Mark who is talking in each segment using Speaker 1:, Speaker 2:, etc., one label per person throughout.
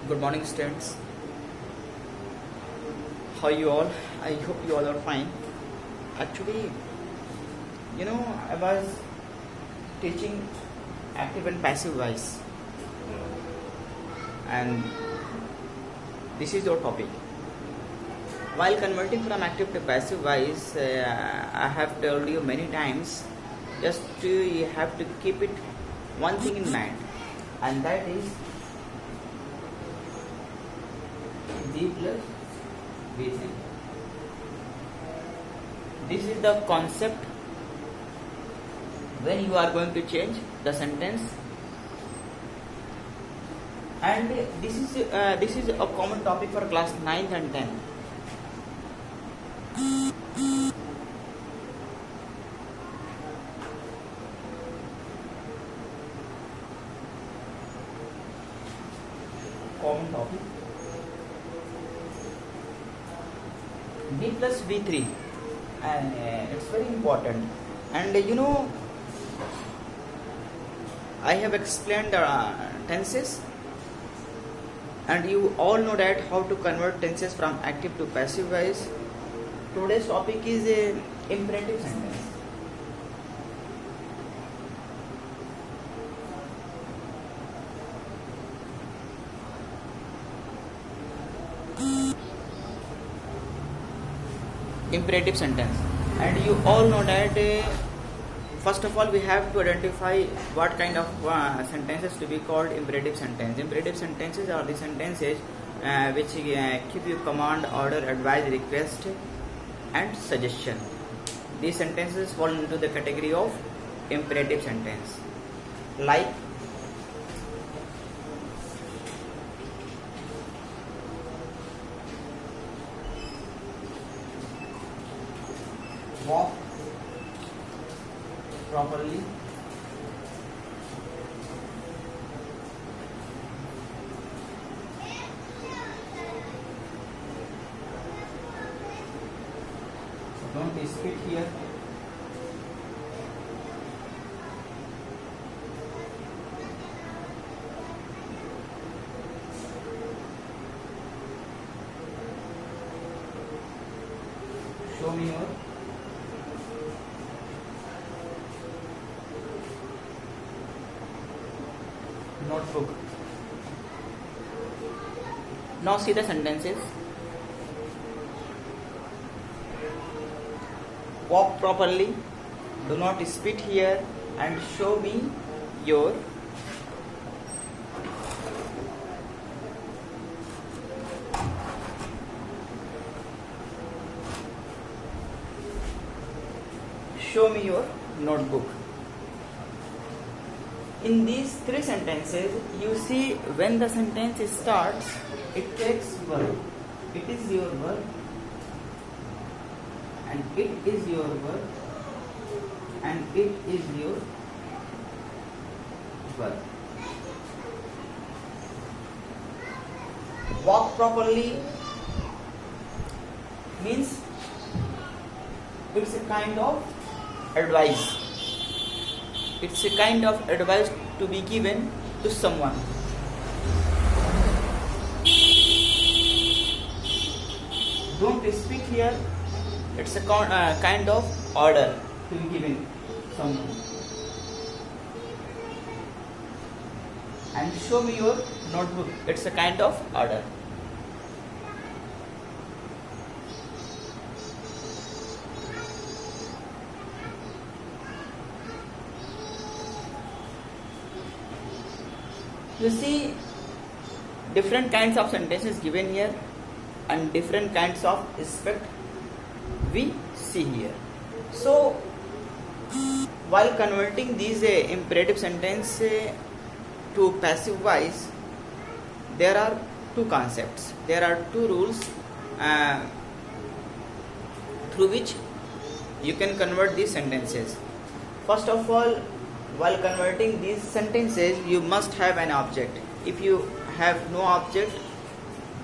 Speaker 1: Good morning, students. How you all? I hope you all are fine. Actually, I was teaching active and passive voice, and this is your topic. While converting from active to passive voice, I have told you many times, you have to keep it one thing in mind, and that is V plus V3. This is the concept when you are going to change the sentence, and this is a common topic for class 9th and 10th. Common topic. V plus V3, and it's very important. And I have explained tenses, and you all know that how to convert tenses from active to passive voice. Today's topic is a imperative sentence. Imperative sentence, and you all know that first of all we have to identify what kind of sentences to be called imperative sentence. Imperative sentences are the sentences which give you command, order, advice, request and suggestion. These sentences fall into the category of imperative sentence, like walk properly, don't spit here, show me your notebook. Now see the sentences. Walk properly, do not spit here, and show me your notebook. In these three sentences, you see when the sentence starts, it takes verb. It is your verb, and it is your verb, and it is your verb. Walk properly means it's a kind of advice. It's a kind of advice to be given to someone. Don't speak here. It's a kind of order to be given someone. And show me your notebook. It's a kind of order. You see different kinds of sentences given here, and different kinds of aspect we see here. So while converting these imperative sentence to passive voice, there are two concepts, there are two rules through which you can convert these sentences. First of all, while converting these sentences, you must have an object. If you have no object,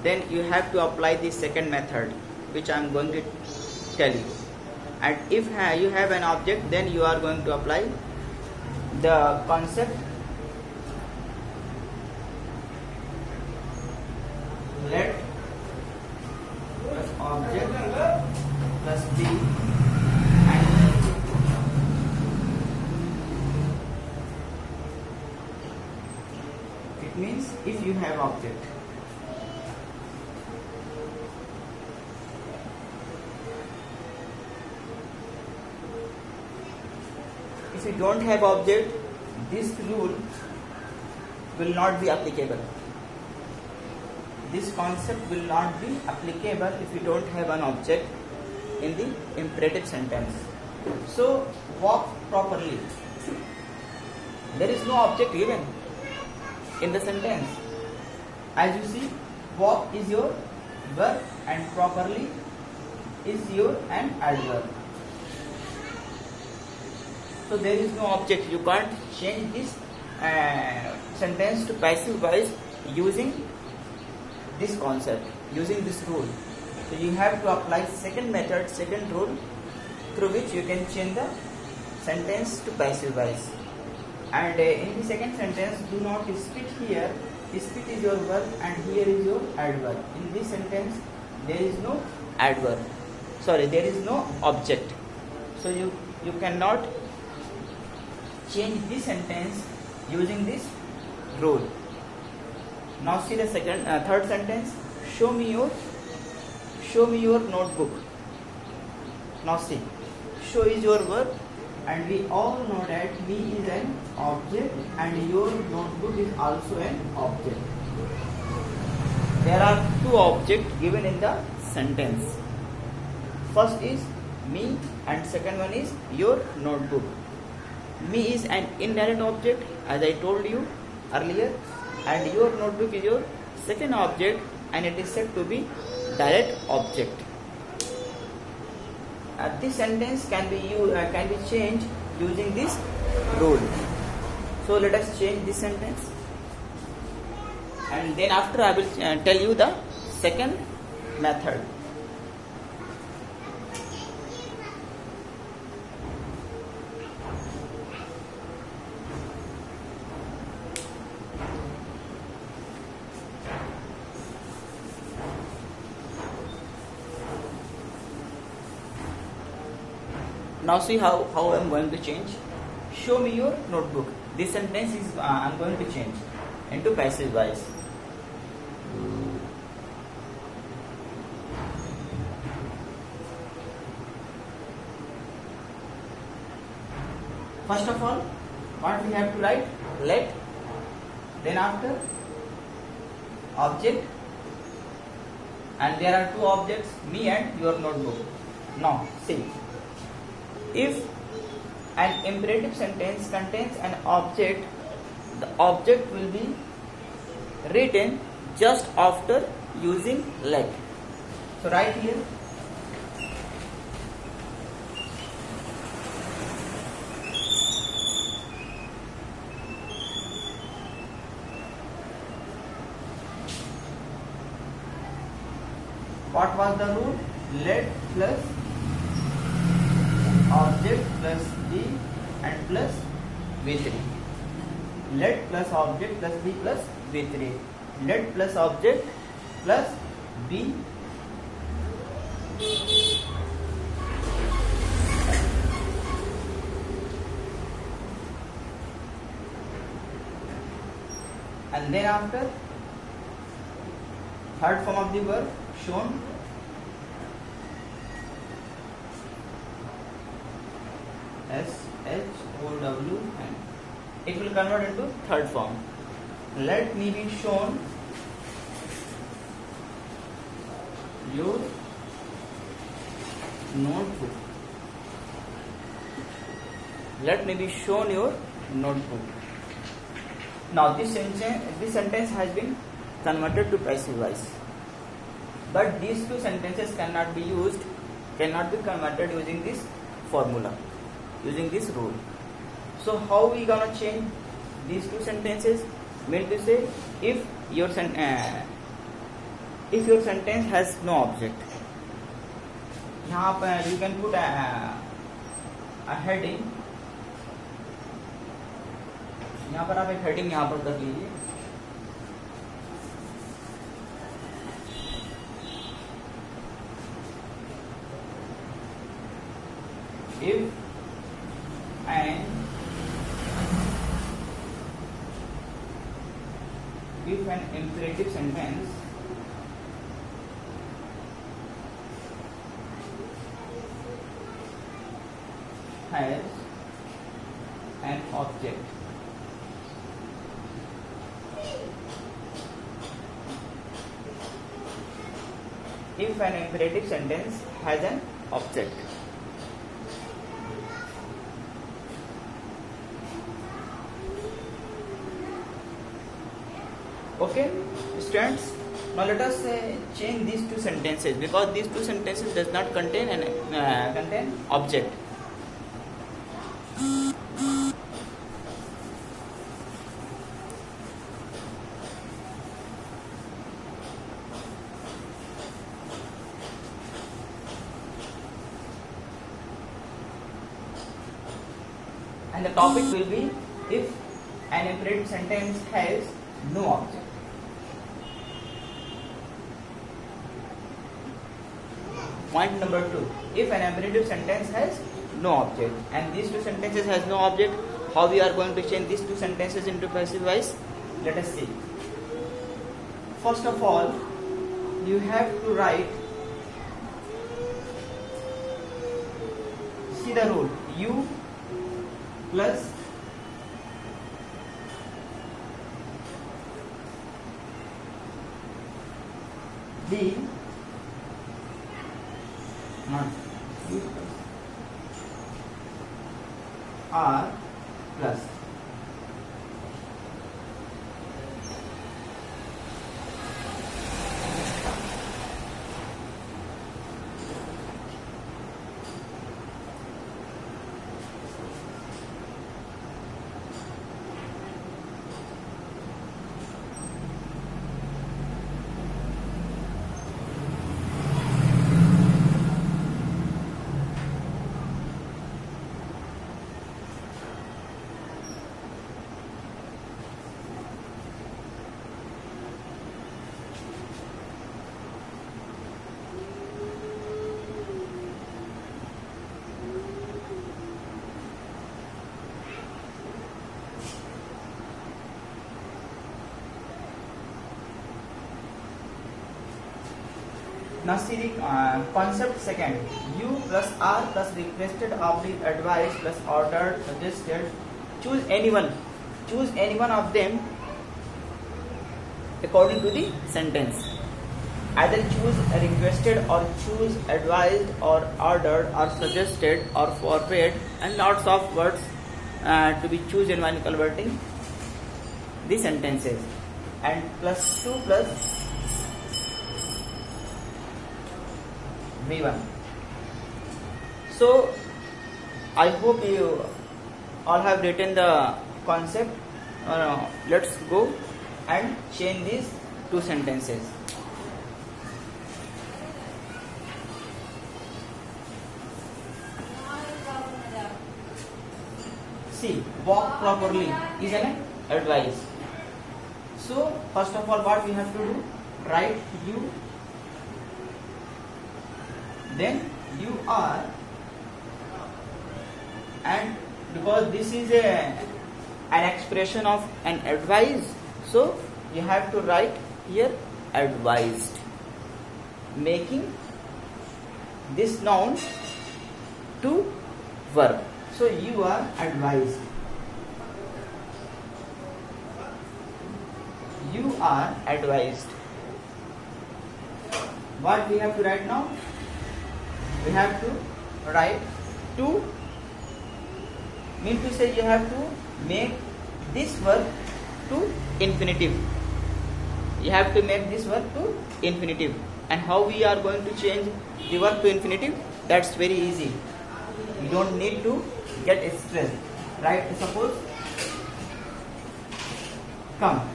Speaker 1: then you have to apply the second method, which I am going to tell you. And if you have an object, then you are going to apply the concept means if you have object. If you don't have object, this rule will not be applicable. This concept will not be applicable if you don't have an object in the imperative sentence. So, walk properly. There is no object given in the sentence. As you see, walk is your verb and properly is your an adverb. So there is no object. You can't change this sentence to passive voice using this concept, using this rule. So you have to apply second method, second rule, through which you can change the sentence to passive voice. And in the second sentence, do not spit here. Spit is your verb and here is your adverb. In this sentence, there is no adverb. Sorry, there is no object. So you cannot change this sentence using this rule. Now see the third sentence. Show me your notebook. Now see, show is your verb, and we all know that me is an object and your notebook is also an object. There are two objects given in the sentence. First is me and second one is your notebook. Me is an indirect object, as I told you earlier, and your notebook is your second object and it is said to be direct object. This sentence can be changed using this rule. So let us change this sentence, and then after I will tell you the second method. Now see how I am going to change. Show me your notebook. This sentence is I am going to change into passive voice. First of all, what we have to write? Let. Then after, object. And there are two objects, me and your notebook. Now see. If an imperative sentence contains an object, the object will be written just after using let. So right here, what was the rule? Let plus object plus b and plus v3. Let plus object plus b plus v3. Let plus object plus b and then after, third form of the verb shown. SHOW, and it will convert into third form. Let me be shown your notebook. Let me be shown your notebook. Now this sentence has been converted to passive voice. But these two sentences cannot be converted using this formula, using this rule. So how we gonna change these two sentences? Mean to say, if your sentence has no object, यहाँ पर you can put a heading. यहाँ पर आप एक heading यहाँ पर कर लीजिए. If an if an imperative sentence has an object. If an imperative sentence has an object. Okay, students. Now let us change these two sentences, because these two sentences does not contain an contain object. And the topic will be if an imperative sentence has no object. Point number 2. If an imperative sentence has no object, and these two sentences has no object, how we are going to change these two sentences into passive voice? Let us see. First of all, you have to write, see the rule, you plus D, not U plus R plus Now see the concept second. U plus R plus requested, oblique, advised plus ordered, suggested. Choose anyone. Choose any one of them according to the sentence. Either choose requested or choose advised or ordered or suggested or forbade, and lots of words to be chosen while converting the sentences. And plus 2 plus V1. So I hope you all have written the concept. Let's go and change these two sentences. See, walk properly is an advice. So first of all, what we have to do? Write you, then you are, and because this is an expression of an advice, so you have to write here advised, making this noun to verb. So you are advised, you are advised. What we have to write now? We have to write to, mean to say you have to make this verb to infinitive. You have to make this verb to infinitive. And how we are going to change the verb to infinitive? That's very easy. You don't need to get stressed. Right? Suppose come.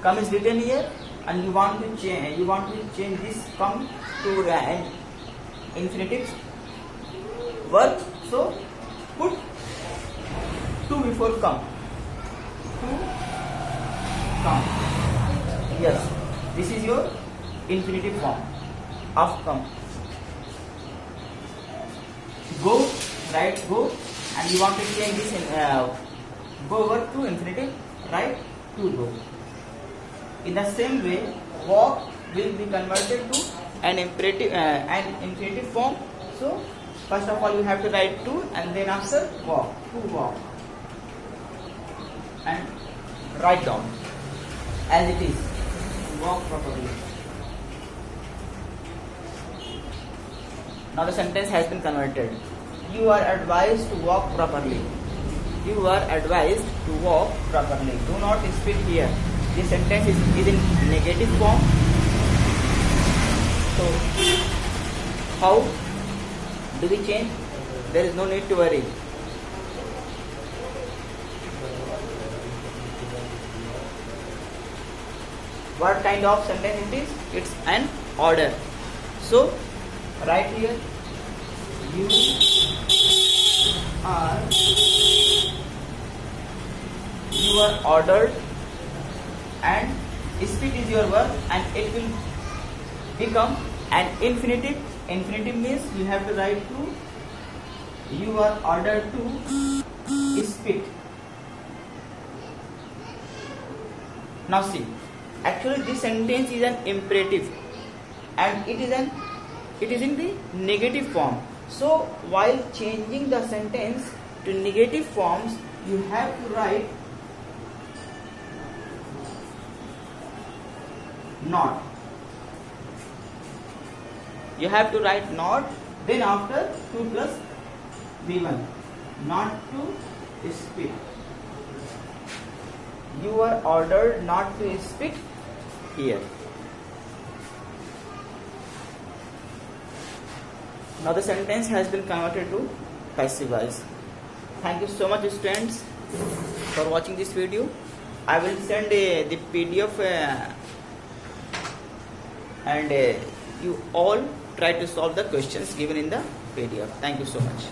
Speaker 1: Come is written here, and you want to change this come to an infinitive verb, so put to before come. To come. Yes, this is your infinitive form of come. Go, right? Go, and you want to change this in go verb to infinitive, right? To go. In the same way, walk will be converted to an infinitive form. So first of all you have to write to, and then after walk, to walk, and write down as it is, walk properly. Now the sentence has been converted. You are advised to walk properly. You are advised to walk properly. Do not spit here. This sentence is in negative form. So how do we change? There is no need to worry. What kind of sentence it is? It's an order. So write here, you are ordered, and speak is your verb, and it will become an infinitive. Infinitive means you have to write to, you are ordered to speak. Now see, actually this sentence is an imperative, and it is in the negative form. So while changing the sentence to negative forms, you have to write not. You have to write not, then after 2 plus V1, not to speak. You are ordered not to speak here. Now the sentence has been converted to passive voice. Thank you so much, students, for watching this video. I will send the PDF and you all try to solve the questions given in the PDF. Thank you so much.